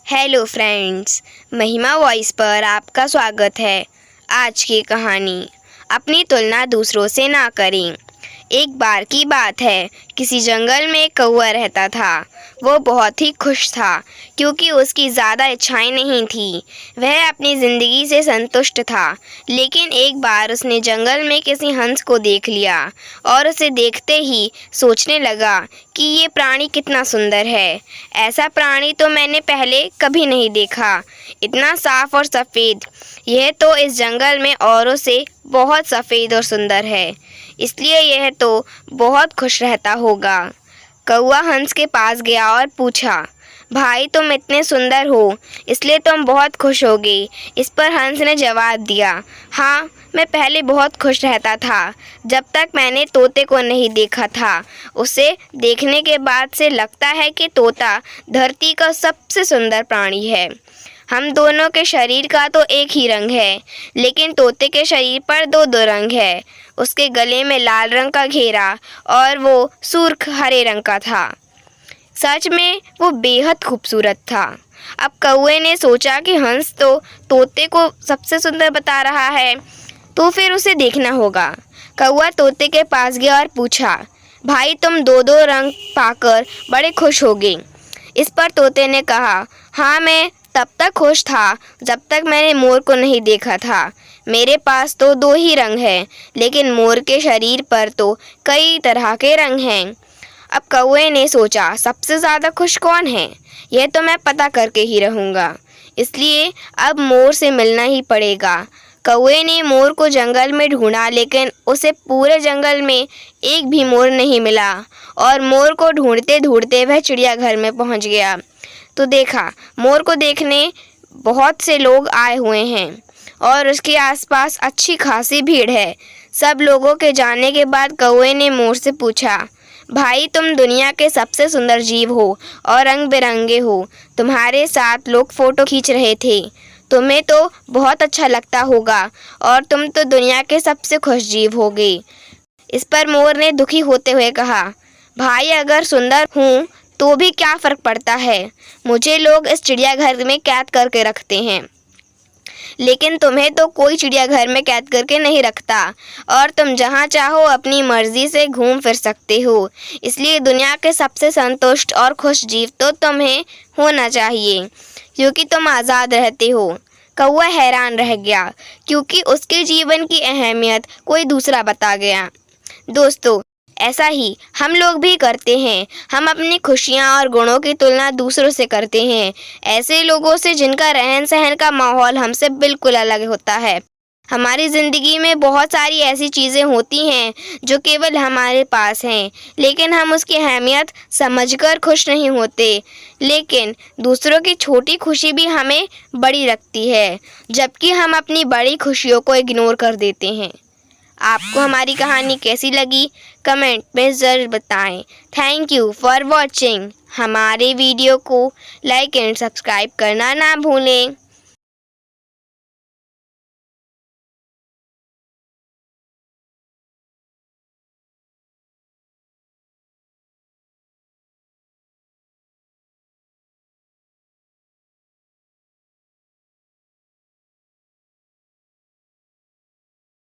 Hello friends, महिमा voice पर आपका स्वागत है। आज की कहानी, अपनी तुलना दूसरों से ना करें। एक बार की बात है, किसी जंगल में एक कौवा रहता था। वो बहुत ही खुश था क्योंकि उसकी ज़्यादा इच्छाएं नहीं थी। वह अपनी ज़िंदगी से संतुष्ट था। लेकिन एक बार उसने जंगल में किसी हंस को देख लिया और उसे देखते ही सोचने लगा कि ये प्राणी कितना सुंदर है। ऐसा प्राणी तो मैंने पहले कभी नहीं देखा, इतना साफ और सफ़ेद। यह तो इस जंगल में औरों से बहुत सफ़ेद और सुंदर है, इसलिए यह तो बहुत खुश रहता होगा। कौवा हंस के पास गया और पूछा, भाई तुम इतने सुंदर हो इसलिए तुम बहुत खुश होगे। इस पर हंस ने जवाब दिया, हाँ, मैं पहले बहुत खुश रहता था जब तक मैंने तोते को नहीं देखा था। उसे देखने के बाद से लगता है कि तोता धरती का सबसे सुंदर प्राणी है। हम दोनों के शरीर का तो एक ही रंग है, लेकिन तोते के शरीर पर दो दो रंग है। उसके गले में लाल रंग का घेरा और वो सुर्ख हरे रंग का था। सच में वो बेहद खूबसूरत था। अब कौवे ने सोचा कि हंस तो तोते को सबसे सुंदर बता रहा है, तो फिर उसे देखना होगा। कौवा तोते के पास गया और पूछा, भाई तुम दो दो रंग पाकर बड़े खुश होगे। इस पर तोते ने कहा, हाँ, मैं तब तक खुश था जब तक मैंने मोर को नहीं देखा था। मेरे पास तो दो ही रंग हैं, लेकिन मोर के शरीर पर तो कई तरह के रंग हैं। अब कौवे ने सोचा, सबसे ज़्यादा खुश कौन है, यह तो मैं पता करके ही रहूँगा। इसलिए अब मोर से मिलना ही पड़ेगा। कौवे ने मोर को जंगल में ढूंढा, लेकिन उसे पूरे जंगल में एक भी मोर नहीं मिला और मोर को ढूंढते ढूंढते वह चिड़ियाघर में पहुंच गया। तो देखा, मोर को देखने बहुत से लोग आए हुए हैं और उसके आसपास अच्छी खासी भीड़ है। सब लोगों के जाने के बाद कौवे ने मोर से पूछा, भाई तुम दुनिया के सबसे सुंदर जीव हो और रंग बिरंगे हो। तुम्हारे साथ लोग फ़ोटो खींच रहे थे, तुम्हें तो बहुत अच्छा लगता होगा और तुम तो दुनिया के सबसे खुश जीव होगे। इस पर मोर ने दुखी होते हुए कहा, भाई अगर सुंदर हूँ तो भी क्या फ़र्क पड़ता है, मुझे लोग इस चिड़ियाघर में कैद करके रखते हैं, लेकिन तुम्हें तो कोई चिड़ियाघर में कैद करके नहीं रखता और तुम जहाँ चाहो अपनी मर्जी से घूम फिर सकते हो। इसलिए दुनिया के सबसे संतुष्ट और खुश जीव तो तुम्हें होना चाहिए, क्योंकि तुम आज़ाद रहते हो। कौवा हैरान रह गया क्योंकि उसके जीवन की अहमियत कोई दूसरा बता गया। दोस्तों, ऐसा ही हम लोग भी करते हैं। हम अपनी खुशियाँ और गुणों की तुलना दूसरों से करते हैं, ऐसे लोगों से जिनका रहन सहन का माहौल हमसे बिल्कुल अलग होता है। हमारी ज़िंदगी में बहुत सारी ऐसी चीज़ें होती हैं जो केवल हमारे पास हैं, लेकिन हम उसकी अहमियत समझकर खुश नहीं होते। लेकिन दूसरों की छोटी खुशी भी हमें बड़ी लगती है, जबकि हम अपनी बड़ी खुशियों को इग्नोर कर देते हैं। आपको हमारी कहानी कैसी लगी, कमेंट में ज़रूर बताएं। Thank you for watching. हमारे वीडियो को लाइक एंड सब्सक्राइब करना ना भूलें।